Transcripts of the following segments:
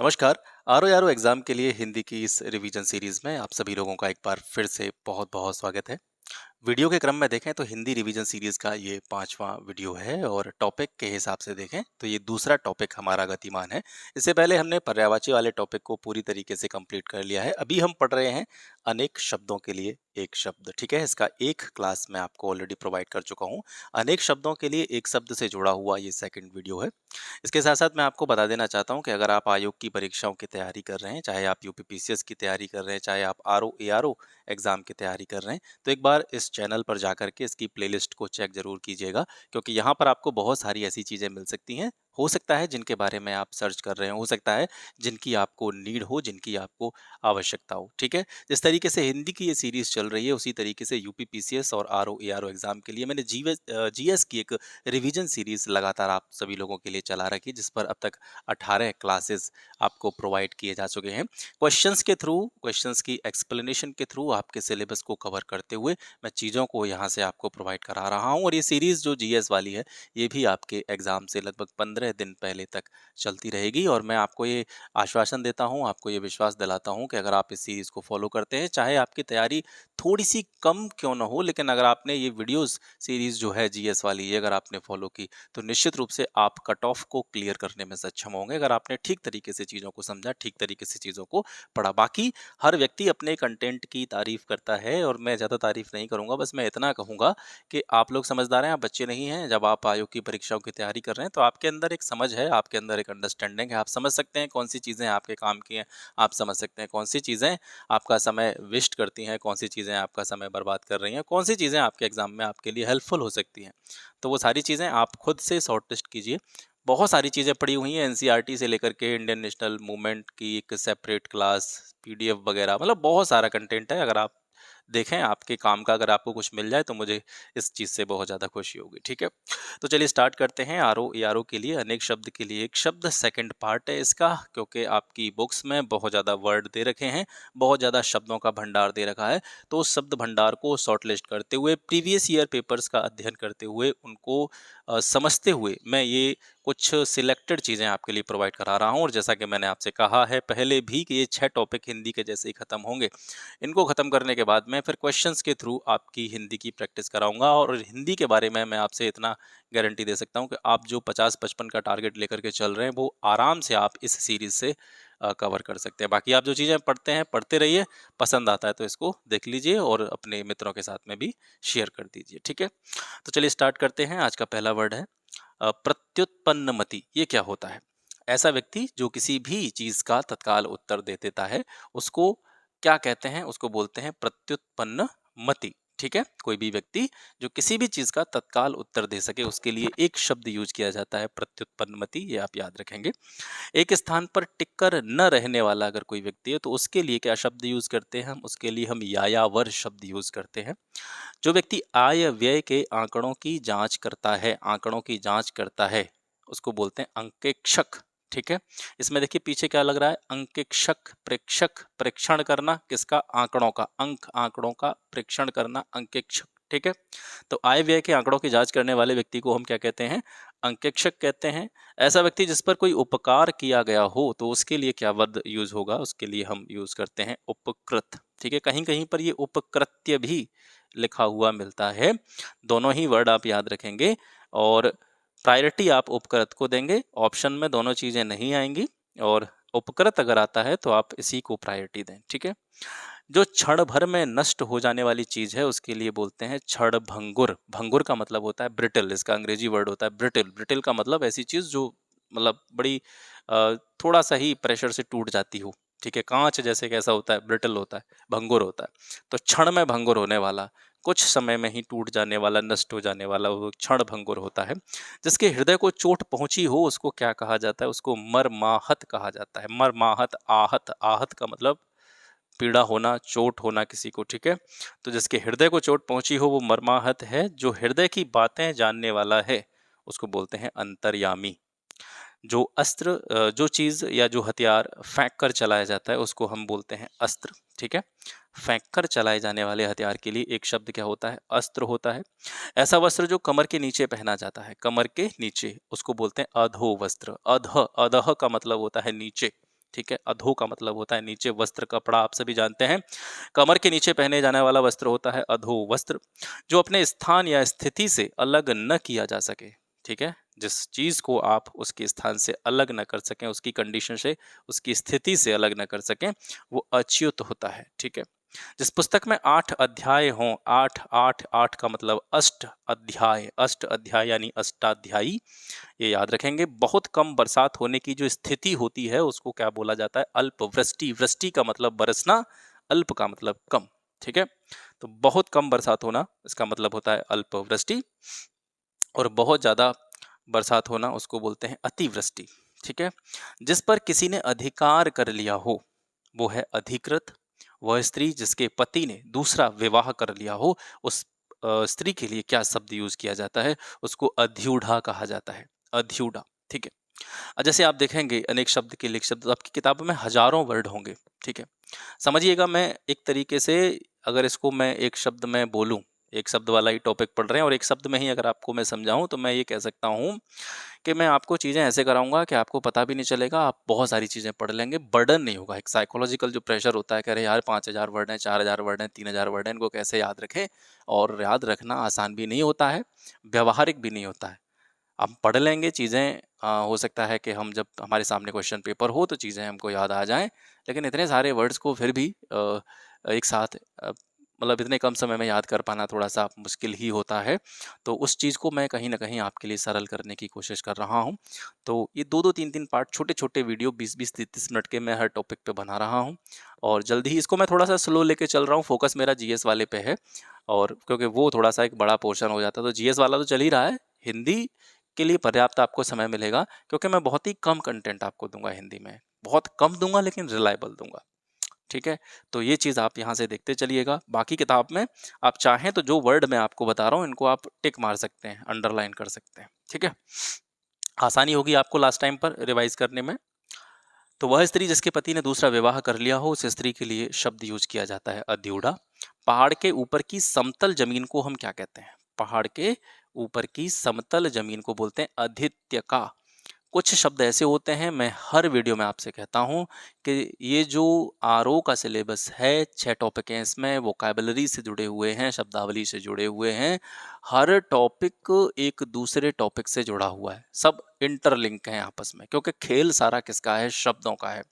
नमस्कार। आरो यारो एग्जाम के लिए हिंदी की इस रिवीजन सीरीज में आप सभी लोगों का एक बार फिर से बहुत बहुत स्वागत है। वीडियो के क्रम में देखें तो हिंदी रिवीजन सीरीज का ये 5वां वीडियो है और टॉपिक के हिसाब से देखें तो ये दूसरा टॉपिक हमारा गतिमान है। इससे पहले हमने पर्यायवाची वाले टॉपिक को पूरी तरीके से कंप्लीट कर लिया है। अभी हम पढ़ रहे हैं अनेक शब्दों के लिए एक शब्द। ठीक है, इसका एक क्लास मैं आपको ऑलरेडी प्रोवाइड कर चुका हूँ। अनेक शब्दों के लिए एक शब्द से जुड़ा हुआ ये सेकंड वीडियो है। इसके साथ साथ मैं आपको बता देना चाहता हूँ कि अगर आप आयोग की परीक्षाओं की तैयारी कर रहे हैं, चाहे आप यूपीपीसीएस की तैयारी कर रहे हैं, चाहे आप आरओ एआरओ एग्जाम की तैयारी कर रहे हैं, तो एक बार इस चैनल पर जाकर के इसकी प्लेलिस्ट को चेक जरूर कीजिएगा, क्योंकि यहाँ पर आपको बहुत सारी ऐसी चीज़ें मिल सकती हैं। हो सकता है जिनके बारे में आप सर्च कर रहे हो सकता है जिनकी आपको नीड हो, जिनकी आपको आवश्यकता हो। ठीक है, जिस तरीके से हिंदी की ये सीरीज चल रही है उसी तरीके से यूपीपीसीएस और आरओ एआरओ एग्जाम के लिए मैंने जीएस की एक रिवीजन सीरीज लगातार आप सभी लोगों के लिए चला रखी है, जिस पर अब तक 18 क्लासेस आपको प्रोवाइड किए जा चुके हैं। क्वेश्चंस के थ्रू, क्वेश्चंस की एक्सप्लेनेशन के थ्रू आपके सिलेबस को कवर करते हुए मैं चीज़ों को यहाँ से आपको प्रोवाइड करा रहा हूँ। और ये सीरीज़ जो जीएस वाली है ये भी आपके एग्ज़ाम से लगभग 15 दिन पहले तक चलती रहेगी। और मैं आपको ये आश्वासन देता हूँ, आपको ये विश्वास दिलाता हूँ कि अगर आप इस सीरीज़ को फॉलो करते हैं, चाहे आपकी तैयारी थोड़ी सी कम क्यों ना हो, लेकिन अगर आपने ये वीडियोस सीरीज़ जो है जीएस वाली, ये अगर आपने फॉलो की तो निश्चित रूप से आप कट ऑफ को क्लियर करने में सक्षम होंगे, अगर आपने ठीक तरीके से चीज़ों को समझा, ठीक तरीके से चीज़ों को पढ़ा। बाकी हर व्यक्ति अपने कंटेंट की तारीफ करता है और मैं ज़्यादा तारीफ नहीं करूंगा, बस मैं इतना कहूंगा कि आप लोग समझदार हैं, आप बच्चे नहीं हैं। जब आप आयोग की परीक्षाओं की तैयारी कर रहे हैं तो आपके अंदर एक समझ है, आपके अंदर एक अंडरस्टैंडिंग है। आप समझ सकते हैं कौन सी चीज़ें आपके काम की हैं, आप समझ सकते हैं कौन सी चीज़ें आपका समय वेस्ट करती हैं, कौन सी चीज़ें आपका समय बर्बाद कर रही हैं, कौन सी चीज़ें आपके एग्जाम में आपके लिए हेल्पफुल हो सकती हैं। तो वो सारी चीज़ें आप खुद से शॉर्ट लिस्ट कीजिए। बहुत सारी चीज़ें पड़ी हुई हैं, एनसीईआरटी से लेकर के इंडियन नेशनल मूवमेंट की एक सेपरेट क्लास, पीडीएफ वगैरह, मतलब बहुत सारा कंटेंट है। अगर आप देखें आपके काम का, अगर आपको कुछ मिल जाए तो मुझे इस चीज़ से बहुत ज़्यादा खुशी होगी। ठीक है, तो चलिए स्टार्ट करते हैं। आरओ एआरओ के लिए अनेक शब्द के लिए एक शब्द सेकंड पार्ट है इसका, क्योंकि आपकी बुक्स में बहुत ज़्यादा वर्ड दे रखे हैं, बहुत ज़्यादा शब्दों का भंडार दे रखा है। तो उस शब्द भंडार को शॉर्ट लिस्ट करते हुए, प्रीवियस ईयर पेपर्स का अध्ययन करते हुए, उनको समझते हुए मैं ये कुछ सिलेक्टेड चीज़ें आपके लिए प्रोवाइड करा रहा हूँ। और जैसा कि मैंने आपसे कहा है पहले भी कि ये 6 टॉपिक हिंदी के जैसे ही खत्म होंगे। इनको ख़त्म करने के बाद मैं फिर क्वेश्चंस के थ्रू आपकी हिंदी की प्रैक्टिस कराऊंगा। और हिंदी के बारे में मैं आपसे इतना गारंटी दे सकता हूं कि आप जो 50-55 का टारगेट लेकर के चल रहे हैं वो आराम से आप इस सीरीज़ से कवर कर सकते हैं। बाकी आप जो चीज़ें पढ़ते हैं पढ़ते रहिए, पसंद आता है तो इसको देख लीजिए और अपने मित्रों के साथ में भी शेयर कर दीजिए। ठीक है, तो चलिए स्टार्ट करते हैं। आज का पहला वर्ड है प्रत्युत्पन्नमति। ये क्या होता है? ऐसा व्यक्ति जो किसी भी चीज का तत्काल उत्तर दे देता है, उसको क्या कहते हैं? उसको बोलते हैं प्रत्युत्पन्नमति। ठीक है, कोई भी व्यक्ति जो किसी भी चीज का तत्काल उत्तर दे सके उसके लिए एक शब्द यूज किया जाता है प्रत्युत्पन्नमति। ये आप याद रखेंगे। एक स्थान पर टिककर न रहने वाला अगर कोई व्यक्ति है तो उसके लिए क्या शब्द यूज करते हैं हम? उसके लिए हम यायावर शब्द यूज करते हैं। जो व्यक्ति आय व्यय के आंकड़ों की जांच करता है, आंकड़ों की जांच करता है, उसको बोलते हैं अंकेक्षक। ठीक है, इसमें देखिए पीछे क्या लग रहा है? अंकेक्षक, प्रेक्षक, प्रेक्षण करना किसका? आंकड़ों का, अंक आंकड़ों का प्रेक्षण करना, अंकेक्षक। ठीक है, तो आय व्यय के आंकड़ों की जांच करने वाले व्यक्ति को हम क्या कहते हैं? अंकेक्षक कहते हैं। ऐसा व्यक्ति जिस पर कोई उपकार किया गया हो तो उसके लिए क्या वर्ड यूज होगा? उसके लिए हम यूज करते हैं उपकृत। ठीक है, कहीं कहीं पर ये उपकृत्य भी लिखा हुआ मिलता है। दोनों ही वर्ड आप याद रखेंगे और प्रायोरिटी आप उपकृत को देंगे। ऑप्शन में दोनों चीजें नहीं आएंगी और उपकृत अगर आता है तो आप इसी को प्रायोरिटी दें। ठीक है, जो क्षण भर में नष्ट हो जाने वाली चीज है उसके लिए बोलते हैं क्षण भंगुर। भंगुर का मतलब होता है ब्रिटल, इसका अंग्रेजी वर्ड होता है ब्रिटल। ब्रिटल का मतलब ऐसी चीज जो मतलब बड़ी थोड़ा सा ही प्रेशर से टूट जाती हो। ठीक है, कांच जैसे कैसा होता है? ब्रिटल होता है, भंगुर होता है। तो क्षण में भंगुर होने वाला, कुछ समय में ही टूट जाने वाला, नष्ट हो जाने वाला, वो क्षण भंगुर होता है। जिसके हृदय को चोट पहुंची हो उसको क्या कहा जाता है? उसको मर्माहत कहा जाता है। मर्माहत, आहत, आहत का मतलब पीड़ा होना, चोट होना किसी को। ठीक है, तो जिसके हृदय को चोट पहुंची हो वो मर्माहत है। जो हृदय की बातें जानने वाला है उसको बोलते हैं अंतर्यामी। जो अस्त्र, जो चीज या जो हथियार फेंक कर चलाया जाता है उसको हम बोलते हैं अस्त्र। ठीक है, फेंक कर चलाए जाने वाले हथियार के लिए एक शब्द क्या होता है? अस्त्र होता है। ऐसा वस्त्र जो कमर के नीचे पहना जाता है, कमर के नीचे, उसको बोलते हैं अधो वस्त्र। अध, अधह का मतलब होता है नीचे। ठीक है। अधो का मतलब होता है नीचे, वस्त्र कपड़ा आप सभी जानते हैं, कमर के नीचे पहने जाने वाला वस्त्र होता है अधो वस्त्र, जो अपने स्थान या स्थिति से अलग न किया जा सके। ठीक है, जिस चीज को आप उसके स्थान से अलग न कर सकें, उसकी कंडीशन से, उसकी स्थिति से अलग न कर सकें, वो अच्युत होता है। ठीक है। जिस पुस्तक में 8 अध्याय हों, 8 8 8 का मतलब अष्ट अध्याय यानी अष्टाध्यायी, ये याद रखेंगे। बहुत कम बरसात होने की जो स्थिति होती है उसको क्या बोला जाता है? अल्प वृष्टि। वृष्टि का मतलब बरसना, अल्प का मतलब कम। ठीक है, तो बहुत कम बरसात होना इसका मतलब होता है अल्प वृष्टि, और बहुत ज्यादा बरसात होना उसको बोलते हैं अतिवृष्टि। ठीक है। जिस पर किसी ने अधिकार कर लिया हो वो है अधिकृत। वह स्त्री जिसके पति ने दूसरा विवाह कर लिया हो, उस स्त्री के लिए क्या शब्द यूज किया जाता है? उसको अध्यूढ़ा कहा जाता है, अध्यूढ़ा। ठीक है। जैसे आप देखेंगे अनेक शब्द के लिए शब्द आपकी किताबों में हजारों वर्ड होंगे। ठीक है, समझिएगा, मैं एक तरीके से अगर इसको मैं एक शब्द में बोलूं, एक शब्द वाला ही टॉपिक पढ़ रहे हैं और एक शब्द में ही अगर आपको मैं समझाऊं तो मैं ये कह सकता हूं कि मैं आपको चीज़ें ऐसे कराऊंगा कि आपको पता भी नहीं चलेगा, आप बहुत सारी चीज़ें पढ़ लेंगे, बर्डन नहीं होगा। एक साइकोलॉजिकल जो प्रेशर होता है कि अरे यार 5,000 वर्ड हैं, 4,000 वर्ड हैं, 3,000 वर्ड हैं, इनको कैसे याद रखें, और याद रखना आसान भी नहीं होता है, व्यवहारिक भी नहीं होता है। हम पढ़ लेंगे चीज़ें, हो सकता है कि हम जब हमारे सामने क्वेश्चन पेपर हो तो चीज़ें हमको याद आ जाएं, लेकिन इतने सारे वर्ड्स को फिर भी एक साथ मतलब इतने कम समय में याद कर पाना थोड़ा सा मुश्किल ही होता है। तो उस चीज़ को मैं कहीं ना कहीं आपके लिए सरल करने की कोशिश कर रहा हूँ। तो ये 2-2 3-3 पार्ट, छोटे छोटे वीडियो 20-20 30-30 मिनट के मैं हर टॉपिक पे बना रहा हूँ, और जल्दी ही इसको मैं थोड़ा सा स्लो लेके चल रहा हूँ। फोकस मेरा जीएस वाले पे है, और क्योंकि वो थोड़ा सा एक बड़ा पोर्शन हो जाता है, तो जीएस वाला तो चल ही रहा है, हिंदी के लिए पर्याप्त आपको समय मिलेगा, क्योंकि मैं बहुत ही कम कंटेंट आपको दूंगा हिंदी में, बहुत कम दूंगा लेकिन रिलायबल दूंगा। ठीक है, तो ये चीज़ आप यहाँ से देखते चलिएगा। बाकी किताब में आप चाहें तो जो वर्ड मैं आपको बता रहा हूँ इनको आप टिक मार सकते हैं, अंडरलाइन कर सकते हैं। ठीक है, आसानी होगी आपको लास्ट टाइम पर रिवाइज करने में। तो वह स्त्री जिसके पति ने दूसरा विवाह कर लिया हो, उस स्त्री के लिए शब्द यूज किया जाता है अद्यूढ़ा। पहाड़ के ऊपर की समतल जमीन को हम क्या कहते हैं? पहाड़ के ऊपर की समतल जमीन को बोलते हैं अधित्यका। कुछ शब्द ऐसे होते हैं, मैं हर वीडियो में आपसे कहता हूँ कि ये जो आरओ का सिलेबस है, 6 टॉपिक हैं इसमें, वोकैबुलरी से जुड़े हुए हैं, शब्दावली से जुड़े हुए हैं, हर टॉपिक एक दूसरे टॉपिक से जुड़ा हुआ है, सब इंटरलिंक हैं आपस में, क्योंकि खेल सारा किसका है? शब्दों का है।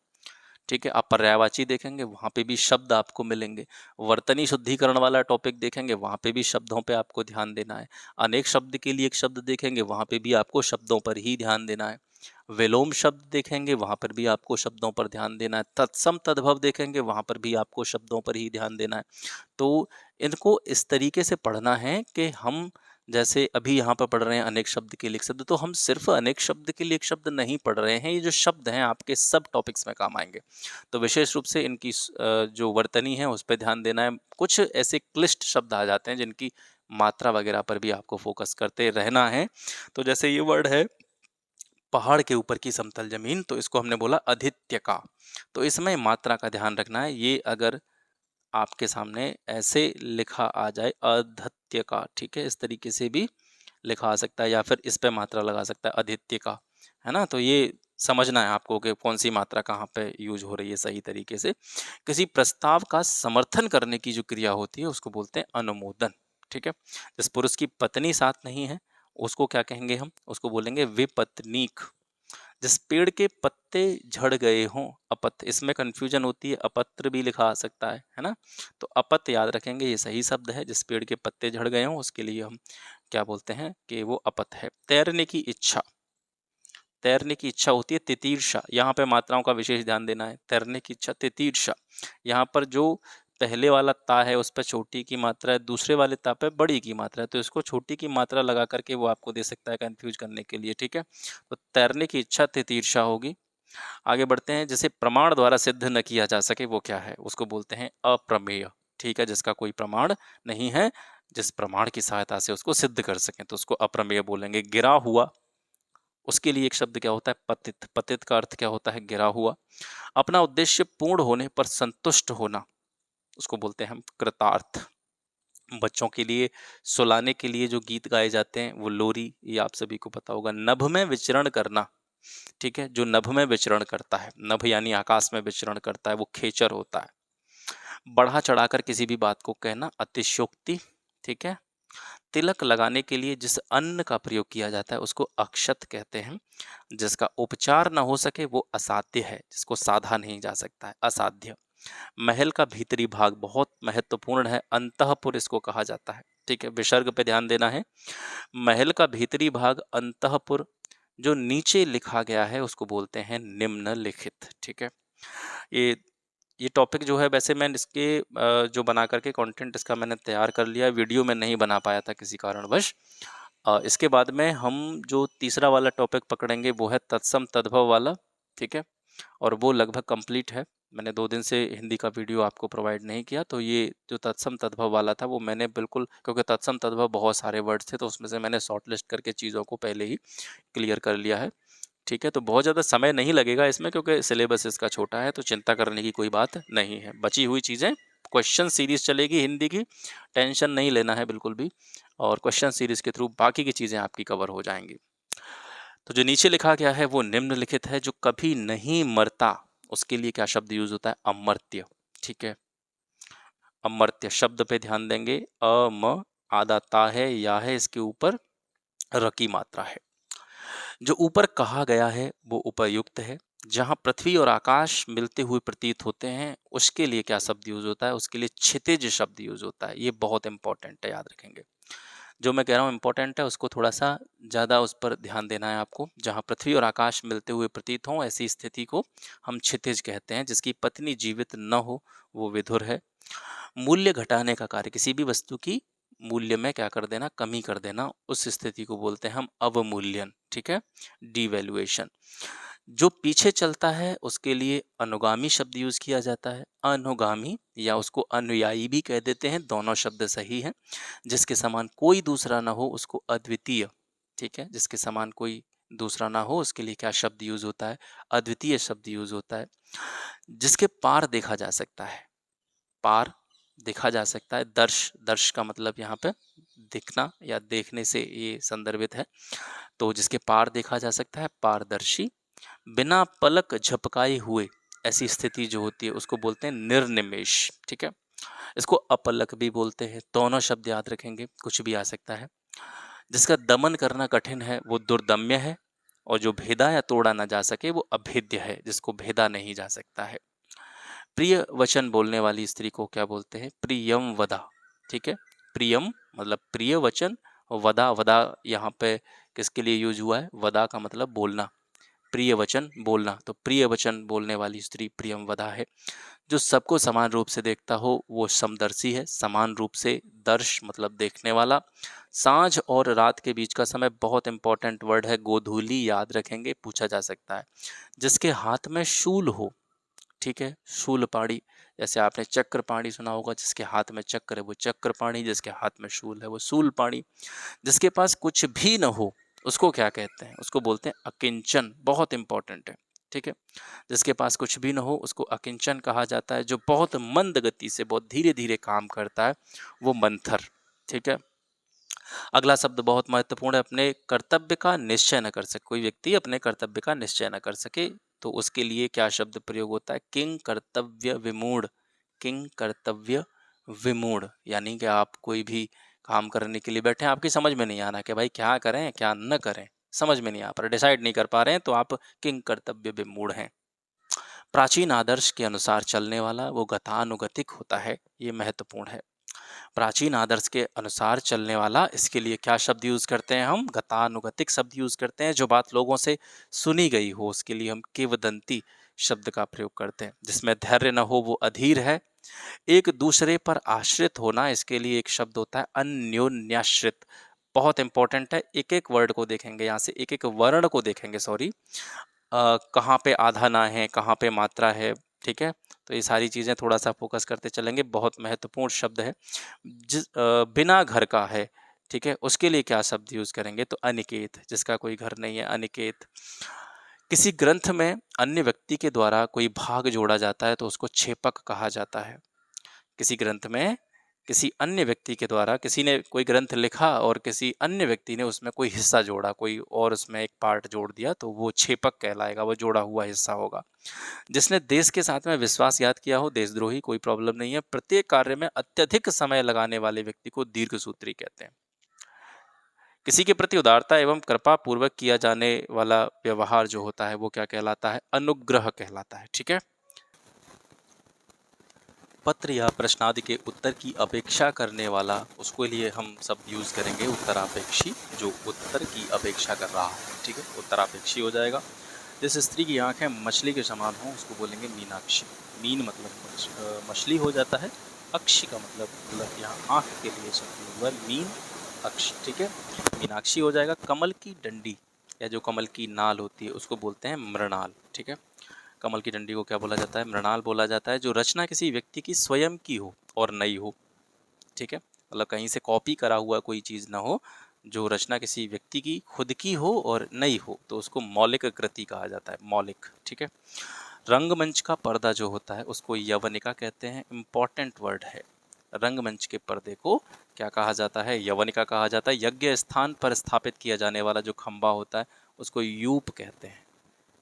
ठीक है, आप पर्यायवाची देखेंगे वहां पे भी शब्द आपको मिलेंगे, वर्तनी शुद्धिकरण वाला टॉपिक देखेंगे वहां पे भी शब्दों पे आपको ध्यान देना है, अनेक शब्द के लिए एक शब्द देखेंगे वहां पे भी आपको शब्दों पर ही ध्यान देना है, विलोम शब्द देखेंगे वहां पर भी आपको शब्दों पर ध्यान देना है, तत्सम तद्भव देखेंगे वहां पर भी आपको शब्दों पर ही ध्यान देना है। तो इनको इस तरीके से पढ़ना है कि हम जैसे अभी यहाँ पर पढ़ रहे हैं अनेक शब्द के लिए एक शब्द, तो हम सिर्फ अनेक शब्द के लिए एक शब्द नहीं पढ़ रहे हैं, ये जो शब्द हैं आपके सब टॉपिक्स में काम आएंगे। तो विशेष रूप से इनकी जो वर्तनी है उस पर ध्यान देना है। कुछ ऐसे क्लिष्ट शब्द आ जाते हैं जिनकी मात्रा वगैरह पर भी आपको फोकस करते रहना है। तो जैसे ये वर्ड है पहाड़ के ऊपर की समतल जमीन, तो इसको हमने बोला अधित्य का, तो इसमें मात्रा का ध्यान रखना है। ये अगर आपके सामने ऐसे लिखा आ जाए अधत्य का, ठीक है, इस तरीके से भी लिखा आ सकता है, या फिर इस पे मात्रा लगा सकता है अधित्य का, है ना। तो ये समझना है आपको कि कौन सी मात्रा कहाँ पे यूज हो रही है सही तरीके से। किसी प्रस्ताव का समर्थन करने की जो क्रिया होती है उसको बोलते हैं अनुमोदन। ठीक है, जिस पुरुष की पत्नी साथ नहीं है उसको क्या कहेंगे? हम उसको बोलेंगे विपत्नीक। जिस पेड़ के पत्ते झड़ गए हों, अपत्य, इसमें कंफ्यूजन होती है, अपत्र भी लिखा आ सकता है ना। तो अपत्य याद रखेंगे, ये सही शब्द है। जिस पेड़ के पत्ते झड़ गए हों उसके लिए हम क्या बोलते हैं कि वो अपत है। तैरने की इच्छा, तैरने की इच्छा होती है तितीर्षा, यहाँ पे मात्राओं का विशेष ध्यान देना है। तैरने की इच्छा तितीर्षा, यहाँ पर जो पहले वाला ता है उस पर छोटी की मात्रा है, दूसरे वाले ता पे बड़ी की मात्रा है, तो इसको छोटी की मात्रा लगा करके वो आपको दे सकता है कंफ्यूज करने के लिए। ठीक है, तो तैरने की इच्छा तितीर्षा होगी। आगे बढ़ते हैं। जिसे प्रमाण द्वारा सिद्ध न किया जा सके वो क्या है? उसको बोलते हैं अप्रमेय। ठीक है, जिसका कोई प्रमाण नहीं है, जिस प्रमाण की सहायता से उसको सिद्ध कर सकें तो उसको अप्रमेय बोलेंगे। गिरा हुआ, उसके लिए एक शब्द क्या होता है? पतित। पतित का अर्थ क्या होता है? गिरा हुआ। अपना उद्देश्य पूर्ण होने पर संतुष्ट होना, उसको बोलते हैं हम कृतार्थ। बच्चों के लिए सुलाने के लिए जो गीत गाए जाते हैं वो लोरी, ये आप सभी को पता होगा। नभ में विचरण करना, ठीक है, जो नभ में विचरण करता है, नभ यानी आकाश में विचरण करता है, वो खेचर होता है। बढ़ा चढ़ाकर किसी भी बात को कहना अतिशयोक्ति, ठीक है। तिलक लगाने के लिए जिस अन्न का प्रयोग किया जाता है उसको अक्षत कहते हैं। जिसका उपचार न हो सके वो असाध्य है, जिसको साधा नहीं जा सकता है, असाध्य। महल का भीतरी भाग बहुत महत्वपूर्ण है, अंतःपुर इसको कहा जाता है, ठीक है, विसर्ग पे ध्यान देना है। महल का भीतरी भाग अंतःपुर, जो नीचे लिखा गया है उसको बोलते हैं निम्नलिखित, ठीक है। ये ये टॉपिक जो है, वैसे मैं इसके जो बना करके कंटेंट इसका मैंने तैयार कर लिया, वीडियो में नहीं बना पाया था किसी कारणवश। इसके बाद में हम जो तीसरा वाला टॉपिक पकड़ेंगे वो है तत्सम तद्भव वाला, ठीक है, और वो लगभग कंप्लीट है। मैंने 2 दिन से हिंदी का वीडियो आपको प्रोवाइड नहीं किया, तो ये जो तत्सम तद्भव वाला था वो मैंने बिल्कुल, क्योंकि तत्सम तद्भव बहुत सारे वर्ड्स थे तो उसमें से मैंने शॉर्ट लिस्ट करके चीज़ों को पहले ही क्लियर कर लिया है, ठीक है। तो बहुत ज़्यादा समय नहीं लगेगा इसमें, क्योंकि सिलेबस इसका छोटा है, तो चिंता करने की कोई बात नहीं है। बची हुई चीज़ें, क्वेश्चन सीरीज चलेगी हिंदी की, टेंशन नहीं लेना है बिल्कुल भी, और क्वेश्चन सीरीज के थ्रू बाकी की चीज़ें आपकी कवर हो जाएंगी। तो जो नीचे लिखा गया है वो निम्नलिखित है, जो कभी नहीं मरता उसके लिए क्या शब्द यूज होता है, अमर्त्य, ठीक है। अमर्त्य शब्द पे ध्यान देंगे, अम आधा ता है, या है, इसके ऊपर र की मात्रा है। जो ऊपर कहा गया है वो उपयुक्त है। जहाँ पृथ्वी और आकाश मिलते हुए प्रतीत होते हैं उसके लिए क्या शब्द यूज होता है, उसके लिए क्षितिज शब्द यूज होता है। ये बहुत इंपॉर्टेंट है, याद रखेंगे। जो मैं कह रहा हूँ इंपॉर्टेंट है, उसको थोड़ा सा ज़्यादा उस पर ध्यान देना है आपको। जहाँ पृथ्वी और आकाश मिलते हुए प्रतीत हों ऐसी स्थिति को हम क्षितिज कहते हैं। जिसकी पत्नी जीवित न हो वो विधुर है। मूल्य घटाने का कार्य, किसी भी वस्तु की मूल्य में क्या कर देना, कमी कर देना, उस स्थिति को बोलते हैं हम अवमूल्यन, ठीक है, डिवैल्यूएशन। जो पीछे चलता है उसके लिए अनुगामी शब्द यूज किया जाता है, अनुगामी, या उसको अनुयायी भी कह देते हैं, दोनों शब्द सही हैं। जिसके समान कोई दूसरा ना हो उसको अद्वितीय, ठीक है, जिसके समान कोई दूसरा ना हो उसके लिए क्या शब्द यूज होता है, अद्वितीय शब्द यूज होता है। जिसके पार देखा जा सकता है, पार देखा जा सकता है। दर्श, दर्श का मतलब यहाँ पे दिखना या देखने से ये संदर्भित है। तो जिसके पार देखा जा सकता है, पारदर्शी। बिना पलक झपकाए हुए ऐसी स्थिति जो होती है उसको बोलते हैं निर्निमेष, ठीक है। इसको अपलक भी बोलते हैं। दोनों शब्द याद रखेंगे, कुछ भी आ सकता है। जिसका दमन करना कठिन है वो दुर्दम्य है, और जो भेदा या तोड़ा ना जा सके वो अभेद्य है, जिसको भेदा नहीं जा सकता है। प्रिय वचन बोलने वाली स्त्री को क्या बोलते हैं, प्रियम वदा, ठीक है। प्रियम मतलब प्रिय वचन, और वदा, वदा यहाँ पे किसके लिए यूज हुआ है, वदा का मतलब बोलना, प्रिय वचन बोलना। तो प्रिय वचन बोलने वाली स्त्री प्रियम वदा है। जो सबको समान रूप से देखता हो वो समदर्शी है, समान रूप से, दर्श मतलब देखने वाला। सांझ और रात के बीच का समय बहुत इंपॉर्टेंट वर्ड है, गोधूली, याद रखेंगे, पूछा जा सकता है। जिसके हाथ में शूल हो, ठीक है, शूलपाणी, जैसे आपने चक्रपाणी सुना होगा, जिसके हाथ में चक्र है वो चक्रपाणी, जिसके हाथ में शूल है वो शूलपाणी। जिसके पास कुछ भी न हो उसको क्या कहते हैं, उसको बोलते हैं अकिंचन, बहुत इंपॉर्टेंट है, ठीक है। जिसके पास कुछ भी न हो उसको अकिंचन कहा जाता है। जो बहुत मंद गति से, बहुत धीरे धीरे काम करता है वो मंथर, ठीक है। अगला शब्द बहुत महत्वपूर्ण है, अपने कर्तव्य का निश्चय न कर सके, कोई व्यक्ति अपने कर्तव्य का निश्चय न कर सके तो उसके लिए क्या शब्द प्रयोग होता है, किंग कर्तव्य विमूढ़, किंग कर्तव्य विमूढ़। यानी कि आप कोई भी काम करने के लिए बैठे हैं, आपकी समझ में नहीं आना कि भाई क्या करें क्या न करें, समझ में नहीं आ पा रहा, डिसाइड नहीं कर पा रहे हैं, तो आप किंग कर्तव्य विमूढ़ हैं। प्राचीन आदर्श के अनुसार चलने वाला वो गतानुगतिक होता है, ये महत्वपूर्ण है। प्राचीन आदर्श के अनुसार चलने वाला, इसके लिए क्या शब्द यूज करते हैं हम, गतानुगतिक शब्द यूज करते हैं। जो बात लोगों से सुनी गई हो उसके लिए हम किंवदंती शब्द का प्रयोग करते हैं। जिसमें धैर्य न हो वो अधीर है। एक दूसरे पर आश्रित होना, इसके लिए एक शब्द होता है अन्योन्याश्रित, बहुत इंपॉर्टेंट है। एक एक वर्ड को देखेंगे, यहाँ से एक एक वर्ण को देखेंगे, सॉरी, कहाँ पे आधा ना है, कहाँ पे मात्रा है, ठीक है। तो ये सारी चीज़ें थोड़ा सा फोकस करते चलेंगे, बहुत महत्वपूर्ण शब्द है। बिना घर का है, ठीक है, उसके लिए क्या शब्द यूज करेंगे, तो अनिकेत, जिसका कोई घर नहीं है, अनिकेत। किसी ग्रंथ में अन्य व्यक्ति के द्वारा कोई भाग जोड़ा जाता है तो उसको छेपक कहा जाता है। किसी ग्रंथ में किसी अन्य व्यक्ति के द्वारा किसी ने कोई ग्रंथ लिखा और किसी अन्य व्यक्ति ने उसमें कोई हिस्सा जोड़ा, कोई और उसमें एक पार्ट जोड़ दिया, तो वो छेपक कहलाएगा, वो जोड़ा हुआ हिस्सा होगा। जिसने देश के साथ में विश्वासघात किया हो, देशद्रोही, कोई प्रॉब्लम नहीं है। प्रत्येक कार्य में अत्यधिक समय लगाने वाले व्यक्ति को दीर्घसूत्री कहते हैं। किसी के प्रति उदारता एवं कृपा पूर्वक किया जाने वाला व्यवहार जो होता है वो क्या कहलाता है? अनुग्रह कहलाता है। ठीक है। पत्र या प्रश्न आदि के उत्तर की अपेक्षा करने वाला, उसके लिए हम सब यूज करेंगे उत्तरापेक्षी, जो उत्तर की अपेक्षा कर रहा है। ठीक है, उत्तरापेक्षी हो जाएगा। जिस स्त्री की आंखें मछली के समान हो उसको बोलेंगे मीनाक्षी। मीन मतलब मछली हो जाता है, अक्षी का मतलब यहाँ आंख के लिए शब्द हुआ है मीन अक्ष। ठीक है, मीनाक्षी हो जाएगा। कमल की डंडी या जो कमल की नाल होती है उसको बोलते हैं मृणाल। ठीक है, कमल की डंडी को क्या बोला जाता है? मृणाल बोला जाता है। जो रचना किसी व्यक्ति की स्वयं की हो और नई हो। ठीक है, मतलब कहीं से कॉपी करा हुआ कोई चीज़ ना हो, जो रचना किसी व्यक्ति की खुद की हो और नई हो, तो उसको मौलिक कृति कहा जाता है, मौलिक। ठीक है, रंगमंच का पर्दा जो होता है उसको यवनिका कहते हैं। इंपॉर्टेंट वर्ड है। रंगमंच के पर्दे को क्या कहा जाता है? यवनिका कहा जाता है। यज्ञ स्थान पर स्थापित किया जाने वाला जो खंबा होता है उसको यूप कहते हैं।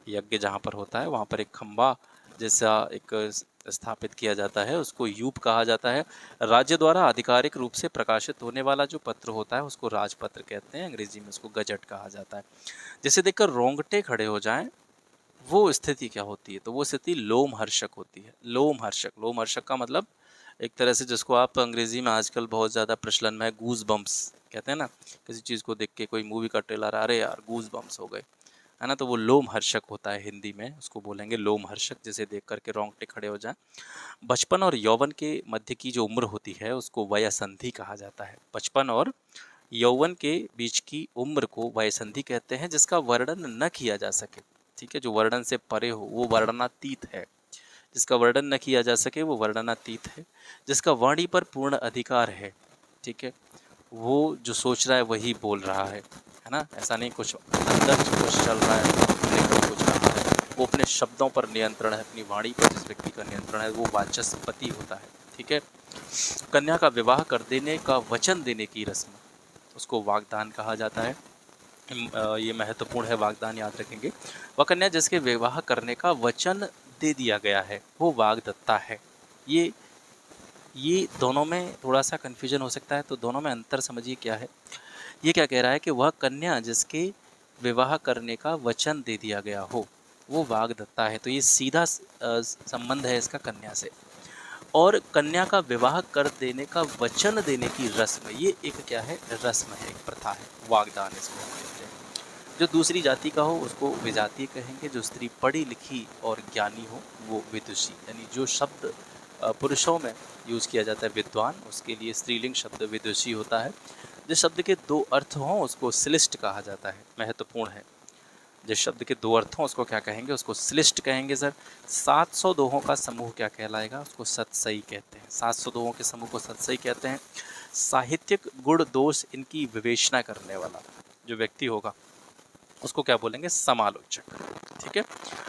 यज्ञ जहाँ पर होता है वहाँ पर एक खंबा जैसा एक स्थापित किया जाता है, उसको यूप कहा जाता है। राज्य द्वारा आधिकारिक रूप से प्रकाशित होने वाला जो पत्र होता है उसको राजपत्र कहते हैं। अंग्रेजी में उसको गजट कहा जाता है। जिसे देखकर रोंगटे खड़े हो जाएं, वो स्थिति क्या होती है? तो वो स्थिति लोमहर्षक होती है। लोमहर्षक, लोमहर्षक का मतलब एक तरह से जिसको आप अंग्रेजी में आजकल बहुत ज़्यादा प्रचलन में है, गूज बम्प्स कहते हैं ना। किसी चीज़ को देख के, कोई मूवी का ट्रेलर, अरे यार गूज बम्प्स हो गए, है ना, तो वो लोमहर्षक होता है। हिंदी में उसको बोलेंगे लोमहर्षक, जिसे देख करके रोंगटे खड़े हो जाएं। बचपन और यौवन के मध्य की जो उम्र होती है उसको वयसंधि कहा जाता है। बचपन और यौवन के बीच की उम्र को वयसंधि कहते हैं, जिसका वर्णन न किया जा सके। ठीक है, जो वर्णन से परे हो वो वर्णनातीत है। जिसका वर्णन न किया जा सके वो वर्णनातीत है। जिसका वाणी पर पूर्ण अधिकार है। ठीक है, वो जो सोच रहा है वही बोल रहा है ना। ऐसा नहीं कुछ अंदर कुछ चल रहा है, निकल कुछ रहा है। वो अपने शब्दों पर नियंत्रण है, अपनी वाणी पर जिस व्यक्ति का नियंत्रण है वो वाचस्पति होता है। ठीक है, कन्या का विवाह कर देने का वचन देने की रस्म, उसको वागदान कहा जाता है। ये महत्वपूर्ण है, वागदान याद रखेंगे। वह कन्या जिसके विवाह करने का वचन दे दिया गया है वो वागदत्ता है। ये दोनों में थोड़ा सा कन्फ्यूजन हो सकता है, तो दोनों में अंतर समझिए क्या है। ये क्या कह रहा है कि वह कन्या जिसके विवाह करने का वचन दे दिया गया हो वो वागदत्ता है, तो ये सीधा संबंध है इसका कन्या से। और कन्या का विवाह कर देने का वचन देने की रस्म, ये एक क्या है? रस्म है, एक प्रथा है, वागदान इसको हम कहते हैं। जो दूसरी जाति का हो उसको विजातीय कहेंगे। जो स्त्री पढ़ी लिखी और ज्ञानी हो वो विदुषी, यानी जो शब्द पुरुषों में यूज किया जाता है विद्वान, उसके लिए स्त्रीलिंग शब्द विदुषी होता है। जिस शब्द के दो अर्थ हों उसको श्लिष्ट कहा जाता है। महत्वपूर्ण है, जिस शब्द के दो अर्थ हों उसको क्या कहेंगे? उसको श्लिष्ट कहेंगे। सर 700 दोहों का समूह क्या कहलाएगा? उसको सतसई कहते हैं। 700 दोहों के समूह को सतसई कहते हैं। साहित्यिक गुण दोष इनकी विवेचना करने वाला जो व्यक्ति होगा उसको क्या बोलेंगे? समालोचक। ठीक है,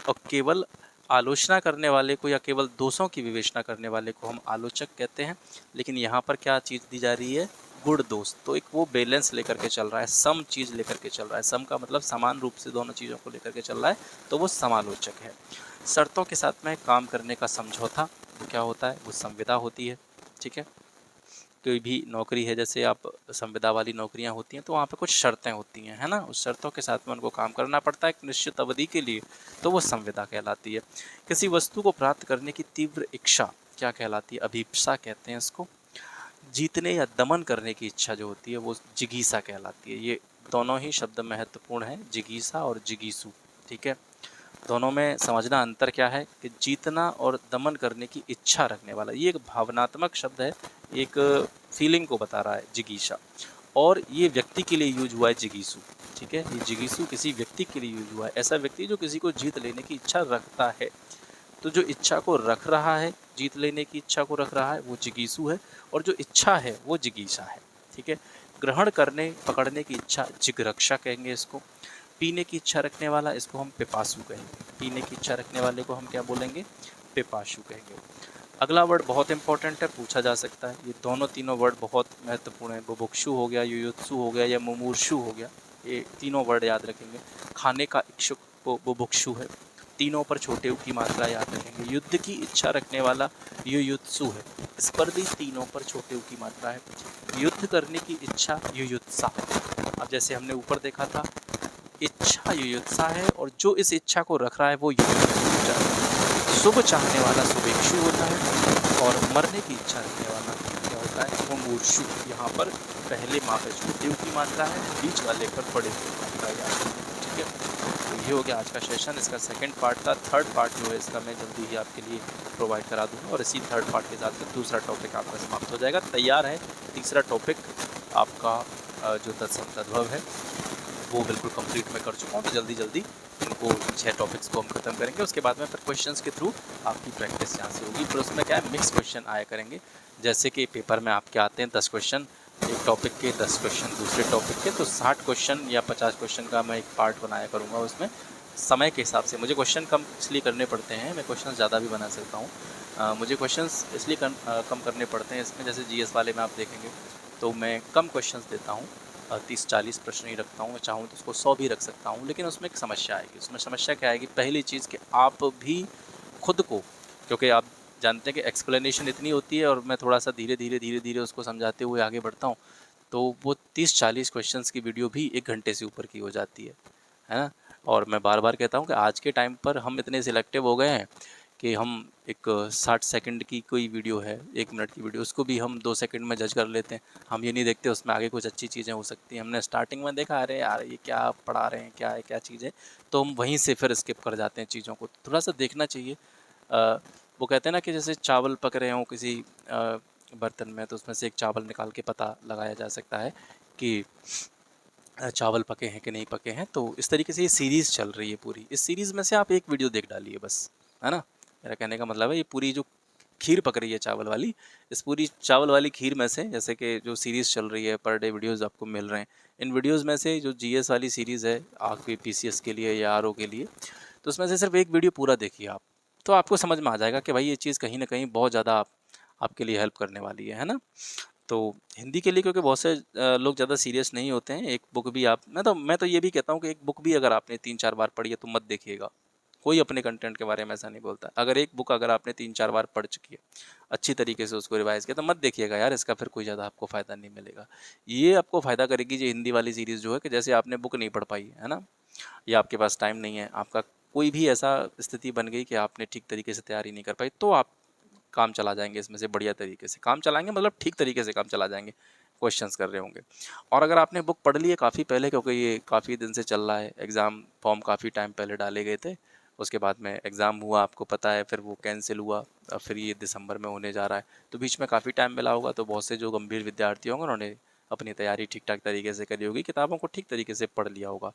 और केवल आलोचना करने वाले को या केवल दोषों की विवेचना करने वाले को हम आलोचक कहते हैं। लेकिन यहाँ पर क्या चीज़ दी जा रही है? गुण दोष, तो एक वो बैलेंस लेकर के चल रहा है, सम चीज़ लेकर के चल रहा है। सम का मतलब समान रूप से दोनों चीज़ों को लेकर के चल रहा है, तो वो समालोचक है। शर्तों के साथ में काम करने का समझौता वो क्या होता है? वो संविदा होती है। ठीक है, कोई भी नौकरी है, जैसे आप संविदा वाली नौकरियां होती हैं तो वहाँ पे कुछ शर्तें होती हैं, है ना। उस शर्तों के साथ में उनको काम करना पड़ता है एक निश्चित अवधि के लिए, तो वो संविदा कहलाती है। किसी वस्तु को प्राप्त करने की तीव्र इच्छा क्या कहलाती है? अभीप्सा कहते हैं इसको। जीतने या दमन करने की इच्छा जो होती है वो जिगीसा कहलाती है। ये दोनों ही शब्द महत्वपूर्ण हैं, जिगीसा और जिगीसु। ठीक है, दोनों में समझना अंतर क्या है कि जीतना और दमन करने की इच्छा रखने वाला, ये एक भावनात्मक शब्द है, एक फीलिंग को बता रहा है जिगीसा, और ये व्यक्ति के लिए यूज हुआ है जिगीसु। ठीक है, ये जिगीसु किसी व्यक्ति के लिए यूज हुआ है, ऐसा व्यक्ति जो किसी को जीत लेने की इच्छा रखता है। तो जो इच्छा को रख रहा है, जीत लेने की इच्छा को रख रहा है, वो जिगीसु है, और जो इच्छा है वो जिगीसा है। ठीक है, ग्रहण करने पकड़ने की इच्छा जिगरक्षा कहेंगे इसको। पीने की इच्छा रखने वाला इसको हम पिपासु कहेंगे। पीने की इच्छा रखने वाले को हम क्या बोलेंगे? पिपासु कहेंगे। अगला वर्ड बहुत इंपॉर्टेंट है, पूछा जा सकता है। ये दोनों तीनों वर्ड बहुत महत्वपूर्ण है। बुभुक्षु हो गया, युयुत्सु हो गया या मुमूर्षु हो गया, ये तीनों वर्ड याद रखेंगे। खाने का इच्छुक वो बुभुक्षु है। तीनों पर छोटे उ की मात्रा याद रखेंगे। युद्ध की इच्छा रखने वाला युयुत्सु है, इस पर भी तीनों पर छोटे उ की मात्रा है। युद्ध करने की इच्छा युयुत्सा है। अब जैसे हमने ऊपर देखा था, इच्छा युयुत्सा है और जो इस इच्छा को रख रहा है वो युयुत्सु है। शुभ चाहने वाला शुभेक्षु होता है और मरने की इच्छा रखने वाला क्या होता है, वो मूर्छु। यहाँ पर पहले माँ पे छोटे उ की मात्रा है, बीच वाले पर बड़े उ की मात्रा है। ठीक है, तो ये हो गया आज का सेशन। इसका सेकंड पार्ट था। थर्ड पार्ट जो है इसका मैं जल्दी ही आपके लिए प्रोवाइड करा दूँगा और इसी थर्ड पार्ट के साथ दूसरा टॉपिक आपका समाप्त हो जाएगा। तैयार है तीसरा टॉपिक आपका जो तत्सम तद्भव है वो बिल्कुल कंप्लीट मैं कर चुका हूँ। तो जल्दी जल्दी इनको 6 टॉपिक्स को हम खत्म करेंगे। उसके बाद में फिर क्वेश्चंस के थ्रू आपकी प्रैक्टिस यहाँ से होगी। फिर उसमें क्या है, मिक्स क्वेश्चन आया करेंगे। जैसे कि पेपर में आपके आते हैं 10 क्वेश्चन एक टॉपिक के, 10 क्वेश्चन दूसरे टॉपिक के, तो 60 क्वेश्चन या 50 क्वेश्चन का मैं एक पार्ट बनाया करूँगा। उसमें समय के हिसाब से मुझे क्वेश्चन कम इसलिए करने पड़ते हैं, मैं क्वेश्चन ज़्यादा भी बना सकता हूँ। मुझे क्वेश्चंस इसलिए कम करने पड़ते हैं इसमें, जैसे जीएस वाले में आप देखेंगे तो मैं कम क्वेश्चंस देता हूँ, 30-40 प्रश्न ही रखता हूँ। मैं चाहूँ तो उसको 100 भी रख सकता हूँ, लेकिन उसमें एक समस्या आएगी। उसमें समस्या क्या आएगी, पहली चीज़ कि आप भी खुद को, क्योंकि आप जानते हैं कि एक्सप्लेनेशन इतनी होती है और मैं थोड़ा सा धीरे धीरे उसको समझाते हुए आगे बढ़ता हूँ, तो वो 30-40 क्वेश्चंस की वीडियो भी 1 घंटे से ऊपर की हो जाती है ना। और मैं बार बार कहता हूँ कि आज के टाइम पर हम इतने सिलेक्टिव हो गए हैं कि हम एक 60 सेकंड की कोई वीडियो है, 1 मिनट की वीडियो, उसको भी हम 2 सेकंड में जज कर लेते हैं। हम ये नहीं देखते उसमें आगे कुछ अच्छी चीज़ें हो सकती हैं। हमने स्टार्टिंग में देखा, अरे यार ये क्या पढ़ा रहे हैं, क्या है क्या चीज़ है, तो हम वहीं से फिर स्किप कर जाते हैं चीज़ों को। थोड़ा सा देखना चाहिए। वो कहते हैं ना कि जैसे चावल पक रहे हों किसी बर्तन में, तो उसमें से एक चावल निकाल के पता लगाया जा सकता है कि चावल पके हैं कि नहीं पके हैं। तो इस तरीके से ये सीरीज़ चल रही है पूरी। इस सीरीज़ में से आप एक वीडियो देख डालिए बस, है ना। मेरा कहने का मतलब है ये पूरी जो खीर पक रही है चावल वाली, इस पूरी चावल वाली खीर में से, जैसे कि जो सीरीज़ चल रही है पर डे वीडियोज़ आपको मिल रहे हैं, इन वीडियोज़ में से जो जीएस वाली सीरीज़ है आपकी पीसीएस के लिए या आरओ के लिए, तो उसमें से सिर्फ एक वीडियो पूरा देखिए आप, तो आपको समझ में आ जाएगा कि भाई ये चीज़ कहीं ना कहीं बहुत ज़्यादा आपके लिए हेल्प करने वाली है ना। तो हिंदी के लिए क्योंकि बहुत से लोग ज़्यादा सीरियस नहीं होते हैं, एक बुक भी आप, मैं तो ये भी कहता हूँ कि एक बुक भी अगर आपने 3-4 बार पढ़ी है तो मत देखिएगा। कोई अपने कंटेंट के बारे में ऐसा नहीं बोलता। अगर एक बुक अगर आपने 3-4 बार पढ़ चुकी है, अच्छी तरीके से उसको रिवाइज किया, तो मत देखिएगा यार, इसका फिर कोई ज़्यादा आपको फ़ायदा नहीं मिलेगा। ये आपको फ़ायदा करेगी जो हिंदी वाली सीरीज़ जो है, कि जैसे आपने बुक नहीं पढ़ पाई है ना, या आपके पास टाइम नहीं है, आपका कोई भी ऐसा स्थिति बन गई कि आपने ठीक तरीके से तैयारी नहीं कर पाई, तो आप काम चला जाएंगे इसमें से बढ़िया तरीके से काम चलाएंगे, मतलब ठीक तरीके से काम चला जाएंगे, क्वेश्चंस कर रहे होंगे। और अगर आपने बुक पढ़ ली है काफ़ी पहले, क्योंकि ये काफ़ी दिन से चल रहा है, एग्ज़ाम फॉर्म काफ़ी टाइम पहले डाले गए थे, उसके बाद में एग्ज़ाम हुआ आपको पता है, फिर वो कैंसिल हुआ, फिर ये दिसंबर में होने जा रहा है, तो बीच में काफ़ी टाइम मिला होगा। तो बहुत से जो गंभीर विद्यार्थी होंगे उन्होंने अपनी तैयारी ठीक ठाक तरीके से करी होगी, किताबों को ठीक तरीके से पढ़ लिया होगा।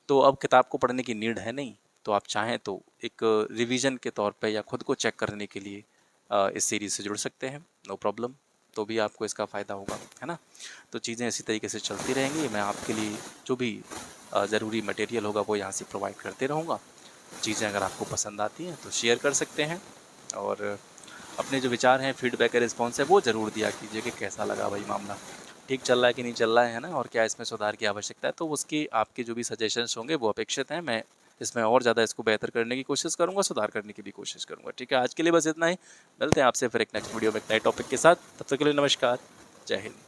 तो अब किताब को पढ़ने की नीड है नहीं, तो आप चाहें तो एक रिवीजन के तौर पे या खुद को चेक करने के लिए इस सीरीज़ से जुड़ सकते हैं, नो प्रॉब्लम। तो भी आपको इसका फ़ायदा होगा, है ना। तो चीज़ें इसी तरीके से चलती रहेंगी। मैं आपके लिए जो भी ज़रूरी मटेरियल होगा वो यहाँ से प्रोवाइड करते रहूँगा। चीज़ें अगर आपको पसंद आती हैं तो शेयर कर सकते हैं, और अपने जो विचार हैं, फीडबैक है, रिस्पॉन्स है, वो ज़रूर दिया कीजिए कि कैसा लगा भाई मामला, ठीक चल रहा है कि नहीं चल रहा है ना, और क्या इसमें सुधार की आवश्यकता है। तो उसकी आपके जो भी सजेशंस होंगे वो अपेक्षित हैं। मैं इसमें और ज़्यादा इसको बेहतर करने की कोशिश करूँगा, सुधार करने की भी कोशिश करूँगा। ठीक है, आज के लिए बस इतना ही। मिलते हैं आपसे फिर एक नेक्स्ट वीडियो में एक नए टॉपिक के साथ। तब तक के लिए नमस्कार, जय हिंद।